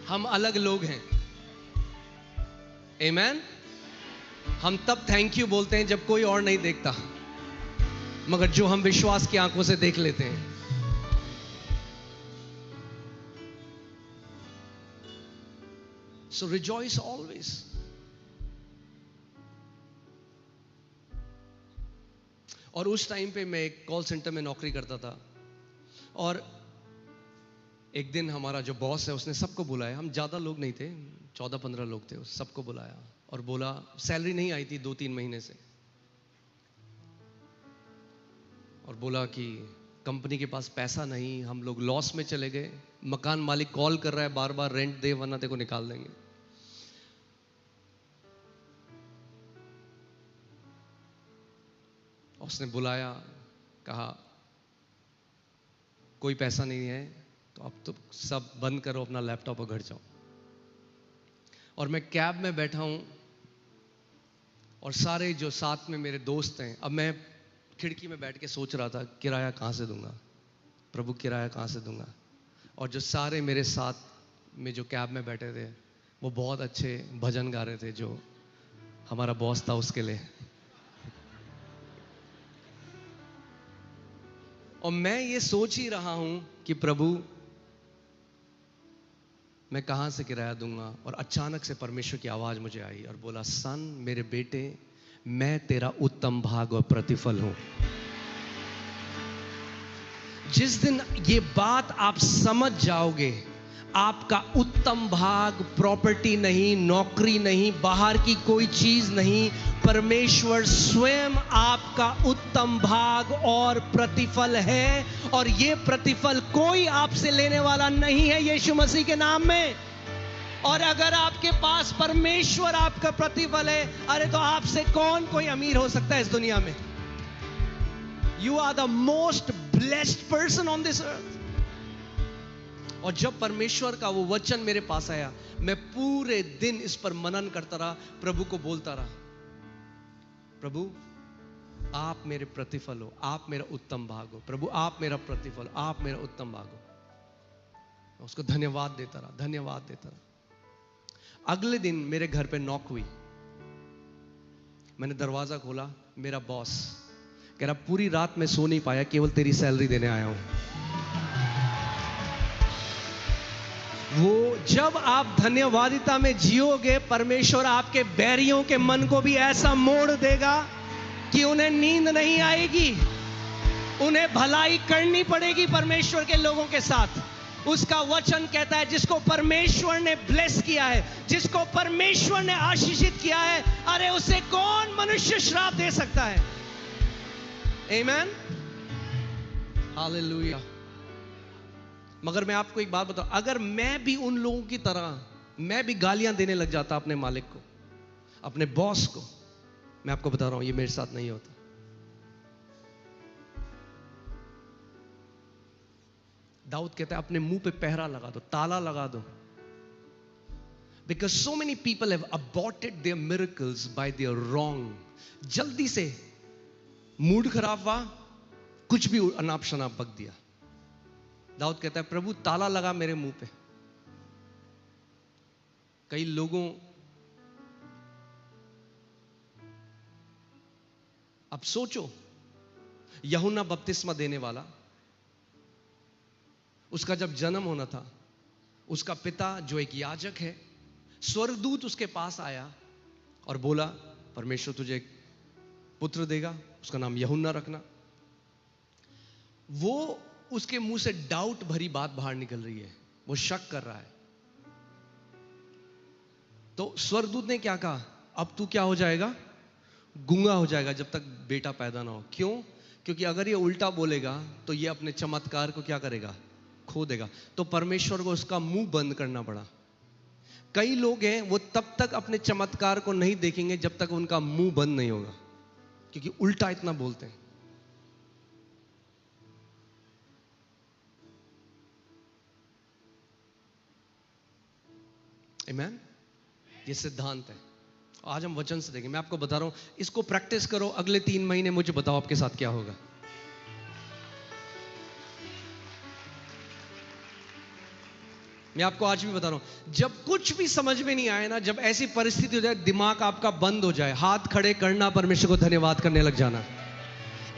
हम अलग लोग हैं। आमेन। हम तब थैंक यू बोलते हैं जब कोई और नहीं देखता, मगर जो हम विश्वास की आंखों से देख लेते हैं। सो रिजॉइस ऑलवेज। और उस टाइम पे मैं एक कॉल सेंटर में नौकरी करता था, और एक दिन हमारा जो बॉस है उसने सबको बुलाया। हम ज़्यादा लोग नहीं थे, 14-15 लोग थे। सबको बुलाया और बोला, सैलरी नहीं आई थी 2-3 महीने से, और बोला कि कंपनी के पास पैसा नहीं, हम लोग लॉस में चले गए। मकान मालिक कॉल कर रहा है बार बार, रेंट दे वरना तेरे को निकाल देंगे। उसने बुलाया, कहा कोई पैसा नहीं है तो अब तो सब बंद करो अपना लैपटॉप और घर जाओ। और मैं कैब में बैठा हूं, और सारे जो साथ में मेरे दोस्त हैं, अब मैं खिड़की में बैठ के सोच रहा था किराया कहाँ से दूंगा, प्रभु किराया कहाँ से दूंगा। और जो सारे मेरे साथ में जो कैब में बैठे थे वो बहुत अच्छे भजन गा रहे थे जो हमारा बॉस था उसके लिए। और मैं ये सोच ही रहा हूं कि प्रभु मैं कहां से किराया दूंगा। और अचानक से परमेश्वर की आवाज मुझे आई और बोला, सन, मेरे बेटे, मैं तेरा उत्तम भाग और प्रतिफल हूं। जिस दिन ये बात आप समझ जाओगे, आपका उत्तम भाग प्रॉपर्टी नहीं, नौकरी नहीं, बाहर की कोई चीज नहीं, परमेश्वर स्वयं आपका उत्तम भाग और प्रतिफल है। और ये प्रतिफल कोई आपसे लेने वाला नहीं है यीशु मसीह के नाम में। और अगर आपके पास परमेश्वर आपका प्रतिफल है, अरे तो आपसे कौन कोई अमीर हो सकता है इस दुनिया में। You are the most blessed person on this earth. और जब परमेश्वर का वो वचन मेरे पास आया, मैं पूरे दिन इस पर मनन करता रहा, प्रभु को बोलता रहा, प्रभु आप मेरे प्रतिफल हो, आप मेरा उत्तम भाग हो, प्रभु आप मेरा प्रतिफल, आप मेरा उत्तम भाग हो। मैं उसको धन्यवाद देता रहा, धन्यवाद देता रहा। अगले दिन मेरे घर पे नॉक हुई। मैंने दरवाजा खोला, मेरा बॉस कह रहा, पूरी रात में सो नहीं पाया, केवल तेरी सैलरी देने आया हूं। वो जब आप धन्यवादिता में जियोगे, परमेश्वर आपके बैरियों के मन को भी ऐसा मोड़ देगा कि उन्हें नींद नहीं आएगी, उन्हें भलाई करनी पड़ेगी परमेश्वर के लोगों के साथ। उसका वचन कहता है, जिसको परमेश्वर ने ब्लेस किया है, जिसको परमेश्वर ने आशीषित किया है, अरे उसे कौन मनुष्य श्राप दे सकता है। आमेन, हालेलुया। मगर मैं आपको एक बात बताऊं, अगर मैं भी उन लोगों की तरह, मैं भी गालियां देने लग जाता अपने मालिक को, अपने बॉस को, मैं आपको बता रहा हूं ये मेरे साथ नहीं होता। दाऊद कहता है, अपने मुंह पे पहरा लगा दो, ताला लगा दो। Because so many people have aborted their miracles by their wrong. जल्दी से मूड खराब हुआ, कुछ भी अनाप शनाप बक दिया। दाऊद कहता है, प्रभु ताला लगा मेरे मुंह पे। कई लोगों, अब सोचो, यूहन्ना बपतिस्मा देने वाला, उसका जब जन्म होना था, उसका पिता जो एक याजक है, स्वर्गदूत उसके पास आया और बोला, परमेश्वर तुझे एक पुत्र देगा, उसका नाम यूहन्ना रखना। वो उसके मुंह से डाउट भरी बात बाहर निकल रही है, वो शक कर रहा है। तो स्वर्गदूत ने क्या कहा, अब तू क्या हो जाएगा, गूंगा हो जाएगा जब तक बेटा पैदा ना हो। क्यों? क्योंकि अगर ये उल्टा बोलेगा तो ये अपने चमत्कार को क्या करेगा, खो देगा। तो परमेश्वर को उसका मुंह बंद करना पड़ा। कई लोग हैं, वो तब तक अपने चमत्कार को नहीं देखेंगे जब तक उनका मुंह बंद नहीं होगा, क्योंकि उल्टा इतना बोलते हैं। आमेन, ये सिद्धांत है। आज हम वचन से देखेंगे। मैं आपको बता रहा हूं, इसको प्रैक्टिस करो, अगले 3 महीने मुझे बताओ आपके साथ क्या होगा। मैं आपको आज भी बता रहा हूं, जब कुछ भी समझ में नहीं आए ना, जब ऐसी परिस्थिति हो जाए, दिमाग आपका बंद हो जाए, हाथ खड़े करना, परमेश्वर को धन्यवाद करने लग जाना।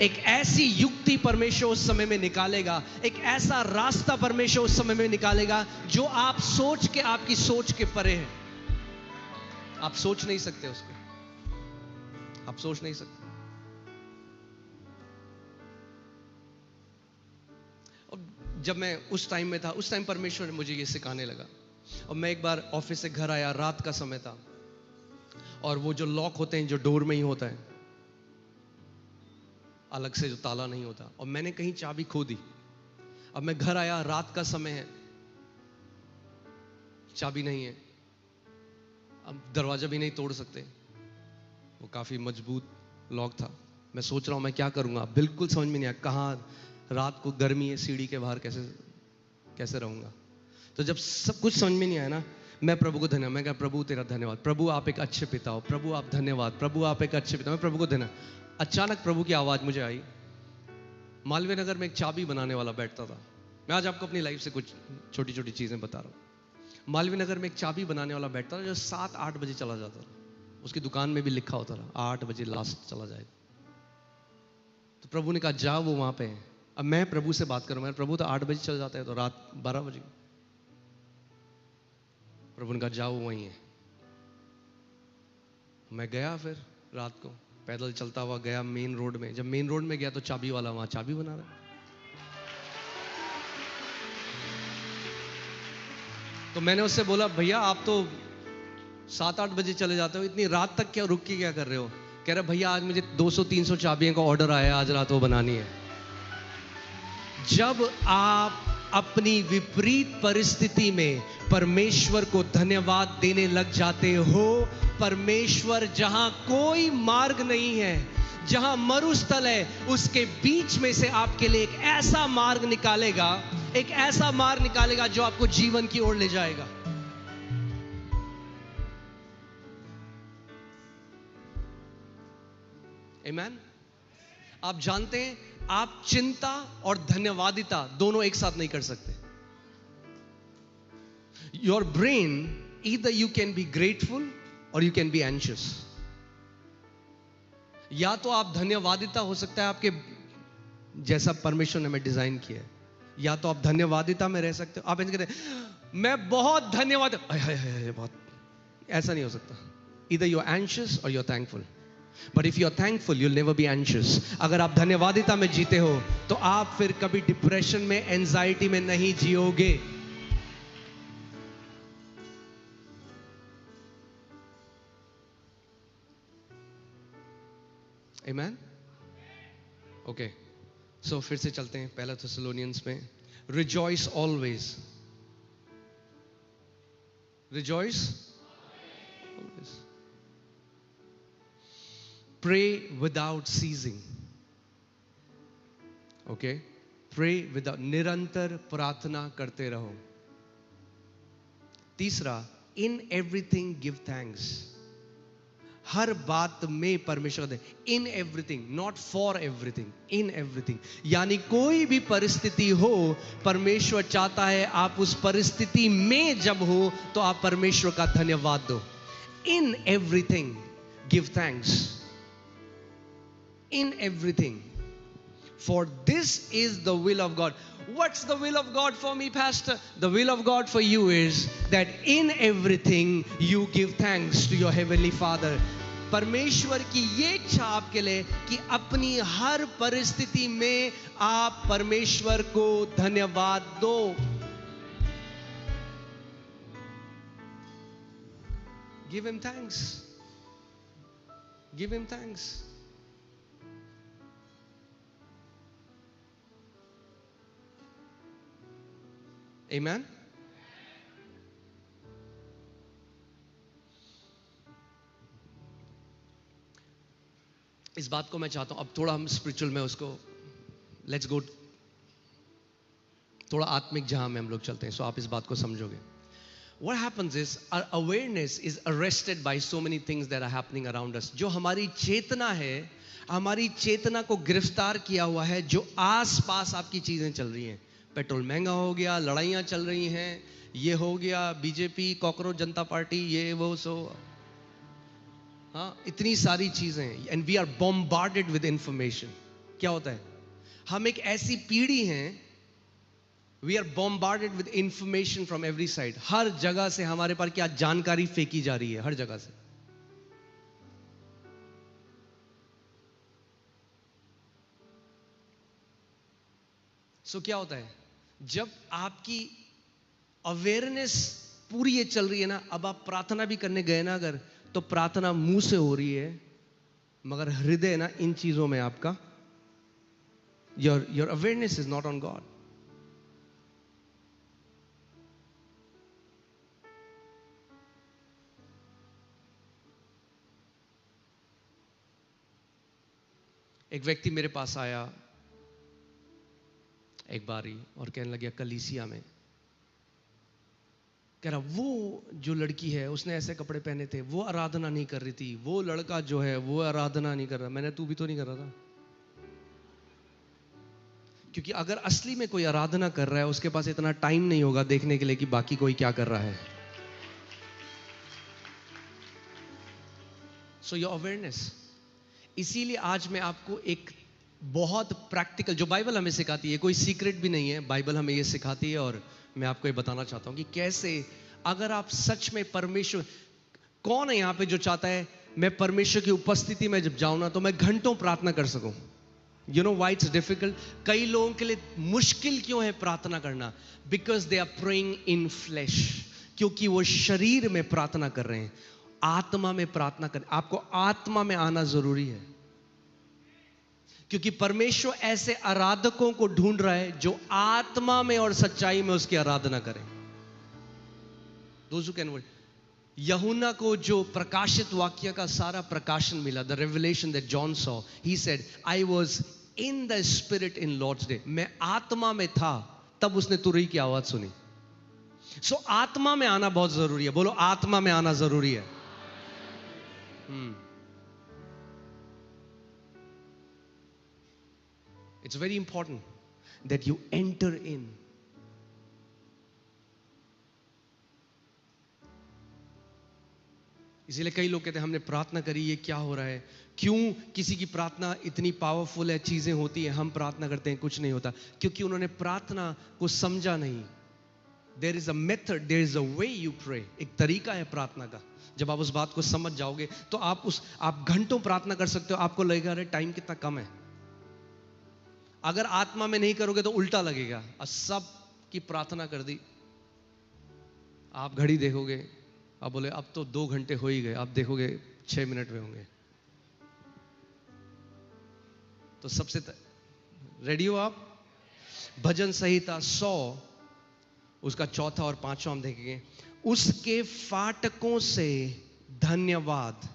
एक ऐसी युक्ति परमेश्वर उस समय में निकालेगा, एक ऐसा रास्ता परमेश्वर उस समय में निकालेगा जो आप सोच के, आपकी सोच के परे है। आप सोच नहीं सकते उसको, आप सोच नहीं सकते। और जब मैं उस टाइम में था, उस टाइम परमेश्वर ने मुझे ये सिखाने लगा। और मैं एक बार ऑफिस से घर आया, रात का समय था, और वो जो लॉक होते हैं जो डोर में ही होता है, अलग से जो ताला नहीं होता, और मैंने कहीं चाबी खो दी। अब मैं घर आया, रात का समय है, चाबी नहीं है, अब दरवाजा भी नहीं तोड़ सकते, वो काफी मजबूत लॉक था। मैं सोच रहा हूं मैं क्या करूंगा, बिल्कुल समझ में नहीं आया, कहां, रात को गर्मी है, सीढ़ी के बाहर कैसे रहूंगा। तो जब सब कुछ समझ में नहीं आया ना, मैं प्रभु को धन्यवाद, मैं कहा प्रभु तेरा धन्यवाद, प्रभु आप एक अच्छे पिता हो, प्रभु आप धन्यवाद, प्रभु आप एक अच्छे पिता हो, मैं प्रभु को धन्यवाद। अचानक प्रभु की आवाज मुझे आई। मालवीय नगर में एक चाबी बनाने वाला बैठता था। मैं आज आपको अपनी लाइफ से कुछ छोटी छोटी चीजें बता रहा हूं। मालवीय नगर में एक चाबी बनाने वाला बैठता था, जो 7-8 बजे चला जाता था। उसकी दुकान में भी लिखा होता था 8 बजे लास्ट चला जाएगा। तो प्रभु ने कहा जाओ, वो वहां पे है। अब मैं प्रभु से बात करूं, मैं प्रभु तो 8 बजे चल जाता है, तो रात 12 बजे। प्रभु ने कहा जाओ, वो वहीं है। मैं गया, फिर रात को पैदल चलता हुआ गया मेन रोड में। जब मेन रोड में गया तो चाबी वाला वहां चाबी बना रहा है। तो मैंने उससे बोला भैया आप तो 7-8 बजे चले जाते हो, इतनी रात तक क्या रुक के क्या कर रहे हो? कह रहे भैया आज मुझे 200-300 चाबियों का ऑर्डर आया, आज रात वो बनानी है। जब आप अपनी विपरीत परिस्थिति में परमेश्वर को धन्यवाद देने लग जाते हो, परमेश्वर जहां कोई मार्ग नहीं है, जहां मरुस्थल है, उसके बीच में से आपके लिए एक ऐसा मार्ग निकालेगा, एक ऐसा मार्ग निकालेगा जो आपको जीवन की ओर ले जाएगा। आमीन। आप जानते हैं, आप चिंता और धन्यवादिता दोनों एक साथ नहीं कर सकते। Your brain, either you can be grateful और यू कैन बी एंशियस। या तो आप धन्यवादिता हो सकता है आपके जैसा परमेश्वर ने हमें डिजाइन किया है, या तो आप धन्यवादिता में रह सकते हो। आप ऐसे कहते हैं मैं बहुत धन्यवाद, बहुत, ऐसा नहीं हो सकता। Either you are anxious or you are thankful. But if you are thankful, you'll never be anxious. अगर आप धन्यवादिता में जीते हो तो आप फिर कभी डिप्रेशन में, एंजाइटी में नहीं जियोगे। Amen? Okay. So फिर से चलते हैं पहला थेसलोनियंस में। Rejoice always. Rejoice always. Pray without ceasing. Okay? Pray without, निरंतर प्रार्थना करते रहो। तीसरा, in everything give thanks. हर बात में परमेश्वर दे। In everything, not for everything. In everything. यानी कोई भी परिस्थिति हो, परमेश्वर चाहता है आप उस परिस्थिति में जब हो तो आप परमेश्वर का धन्यवाद दो। In everything give thanks. In everything, for this is the will of God. What's the will of God for me, Pastor? The will of God for you is that in everything you give thanks to your heavenly Father. परमेश्वर की ये इच्छा आपके लिए कि अपनी हर परिस्थिति में आप परमेश्वर को धन्यवाद दो। Give him thanks. Give him thanks. Amen? इस बात को मैं चाहता हूं अब थोड़ा हम स्पिरिचुअल में उसको, लेट्स गो, थोड़ा आत्मिक जहां में हम लोग चलते हैं, सो आप इस बात को समझोगे। What happens is our awareness is arrested by so many things that are happening around us. जो हमारी चेतना है, हमारी चेतना को गिरफ्तार किया हुआ है जो आस पास आपकी चीजें चल रही हैं। पेट्रोल महंगा हो गया, लड़ाइयाँ चल रही हैं, ये हो गया बीजेपी, कॉकरोच जनता पार्टी, ये वो सो, हाँ इतनी सारी चीजें, and we are bombarded with information. क्या होता है, हम एक ऐसी पीढ़ी हैं, we are bombarded with information from every side. हर जगह से हमारे पास क्या जानकारी फेंकी जा रही है, हर जगह से। सो क्या होता है, जब आपकी अवेयरनेस पूरी ये चल रही है ना, अब आप प्रार्थना भी करने गए ना अगर, तो प्रार्थना मुंह से हो रही है, मगर हृदय ना इन चीजों में आपका, your awareness is not on God. एक व्यक्ति मेरे पास आया एक बारी और कहने लगा कलीसिया में, कह रहा वो जो लड़की है उसने ऐसे कपड़े पहने थे, वो आराधना नहीं कर रही थी, वो लड़का जो है वो आराधना नहीं कर रहा। मैंने, तू भी तो नहीं कर रहा था, क्योंकि अगर असली में कोई आराधना कर रहा है उसके पास इतना टाइम नहीं होगा देखने के लिए कि बाकी कोई क्या कर रहा है। So your awareness. इसीलिए आज मैं आपको एक बहुत प्रैक्टिकल, जो बाइबल हमें सिखाती है, कोई सीक्रेट भी नहीं है, बाइबल हमें ये सिखाती है, और मैं आपको ये बताना चाहता हूं कि कैसे, अगर आप सच में परमेश्वर, कौन है यहां पे जो चाहता है मैं परमेश्वर की उपस्थिति में जब जाऊं ना तो मैं घंटों प्रार्थना कर सकूं। You know why it's difficult? कई लोगों के लिए मुश्किल क्यों है प्रार्थना करना? Because they are praying in flesh, क्योंकि वो शरीर में प्रार्थना कर रहे हैं। आत्मा में प्रार्थना कर, आपको आत्मा में आना जरूरी है, क्योंकि परमेश्वर ऐसे आराधकों को ढूंढ रहा है जो आत्मा में और सच्चाई में उसकी आराधना करें। Those who can worship. यूहन्ना को जो प्रकाशित वाक्य का सारा प्रकाशन मिला, the revelation that John saw, he said I was in the spirit in Lord's day. मैं आत्मा में था तब उसने तुरही की आवाज सुनी। सो आत्मा में आना बहुत जरूरी है। बोलो, आत्मा में आना जरूरी है। It's very important that you enter in. इसीलिए कई लोग कहते हैं हमने प्रार्थना करी, ये क्या हो रहा है? क्यों किसी की प्रार्थना इतनी पावरफुल है, चीजें होती है, हम प्रार्थना करते हैं कुछ नहीं होता? क्योंकि उन्होंने प्रार्थना को समझा नहीं। There is a method, there is a way you pray. एक तरीका है प्रार्थना का। जब आप उस बात को समझ जाओगे तो आप घंटों प्रार्थना कर सकते हो। आपको लगेगा अरे टाइम कितना कम है। अगर आत्मा में नहीं करोगे तो उल्टा लगेगा। सब की प्रार्थना कर दी, आप घड़ी देखोगे, आप बोले अब तो 2 घंटे हो ही गए, आप देखोगे 6 मिनट में होंगे। तो सबसे रेडी हो आप? भजन संहिता 100 उसका 4था और 5वां हम देखेंगे। उसके फाटकों से धन्यवाद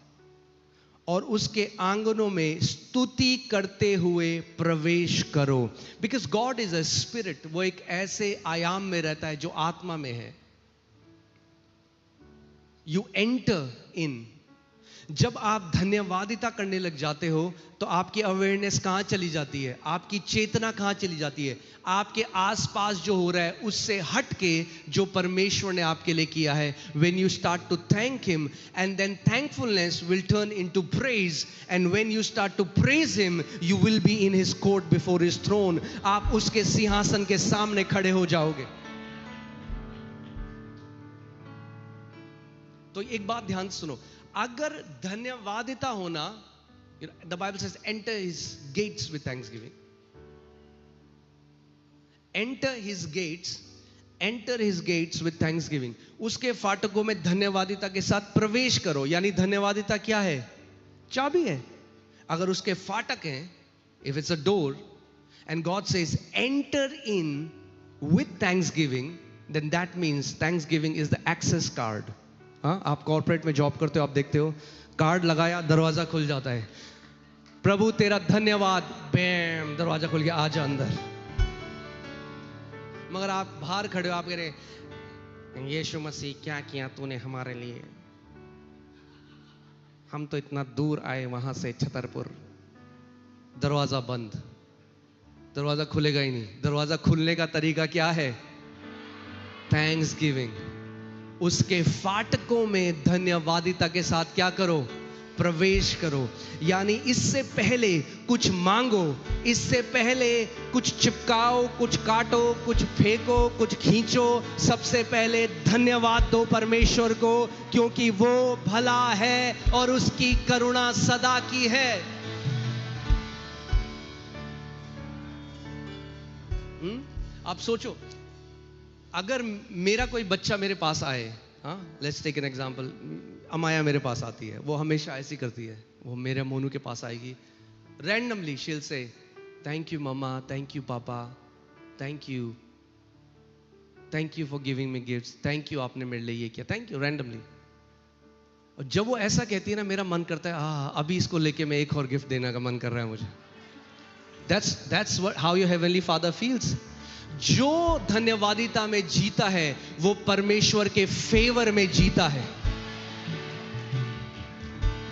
और उसके आंगनों में स्तुति करते हुए प्रवेश करो। Because God is a spirit. वो एक ऐसे आयाम में रहता है जो आत्मा में है। You enter in. जब आप धन्यवादिता करने लग जाते हो तो आपकी अवेयरनेस कहां चली जाती है? आपकी चेतना कहां चली जाती है? आपके आसपास जो हो रहा है उससे हट के जो परमेश्वर ने आपके लिए किया है। when you start to thank him and then thankfulness will turn into praise, and when you start to praise him you will be in his court before his throne. आप उसके सिंहासन के सामने खड़े हो जाओगे। तो एक बात ध्यान से सुनो, अगर धन्यवादिता होना, the Bible says enter his gates with thanksgiving. Enter his gates, enter his gates with thanksgiving. उसके फाटकों में धन्यवादिता के साथ प्रवेश करो। यानी धन्यवादिता क्या है? चाबी है। अगर उसके फाटक हैं, if it's a door and God says enter in with thanksgiving, then that means thanksgiving is the access card. हाँ, आप कॉर्पोरेट में जॉब करते हो, आप देखते हो कार्ड लगाया, दरवाजा खुल जाता है। प्रभु तेरा धन्यवाद, बैम, दरवाजा खुल गया, आजा अंदर। मगर आप बाहर खड़े हो, आप कह रहे यीशु मसीह क्या किया तूने हमारे लिए, हम तो इतना दूर आए वहां से छतरपुर। दरवाजा बंद, दरवाजा खुलेगा ही नहीं। दरवाजा खुलने का तरीका क्या है? थैंक्स गिविंग, उसके फाटकों में धन्यवादिता के साथ क्या करो, प्रवेश करो। यानी इससे पहले कुछ मांगो, इससे पहले कुछ चिपकाओ, कुछ काटो, कुछ फेंको, कुछ खींचो, सबसे पहले धन्यवाद दो परमेश्वर को, क्योंकि वो भला है और उसकी करुणा सदा की है। आप सोचो, अगर मेरा कोई बच्चा मेरे पास आए, हाँ, लेट्स टेक एन एग्जांपल, अमाया मेरे पास आती है, वो हमेशा ऐसी करती है, वो मेरे मोनू के पास आएगी, randomly she will say thank you mumma, thank you papa, thank you for giving me gifts, thank you आपने मेरे लिए ये किया, थैंक यू, रैंडमली। और जब वो ऐसा कहती है ना, मेरा मन करता है अभी इसको लेके मैं एक और गिफ्ट देने का मन कर रहा है मुझे। That's what how your heavenly Father feels. जो धन्यवादिता में जीता है वो परमेश्वर के फेवर में जीता है।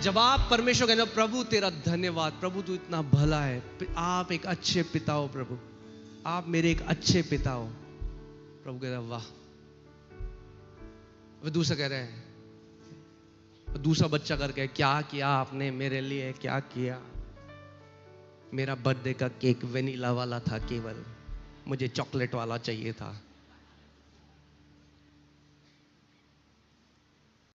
जब आप परमेश्वर कहते हो प्रभु तेरा धन्यवाद, प्रभु तू इतना भला है, आप एक अच्छे पिता हो प्रभु, आप मेरे एक अच्छे पिता हो, प्रभु कहता है वाह। वो दूसरा कह रहे हैं, दूसरा बच्चा करके क्या किया आपने मेरे लिए, क्या किया, मेरा बर्थडे का केक वेनिला वाला था, केवल मुझे चॉकलेट वाला चाहिए था।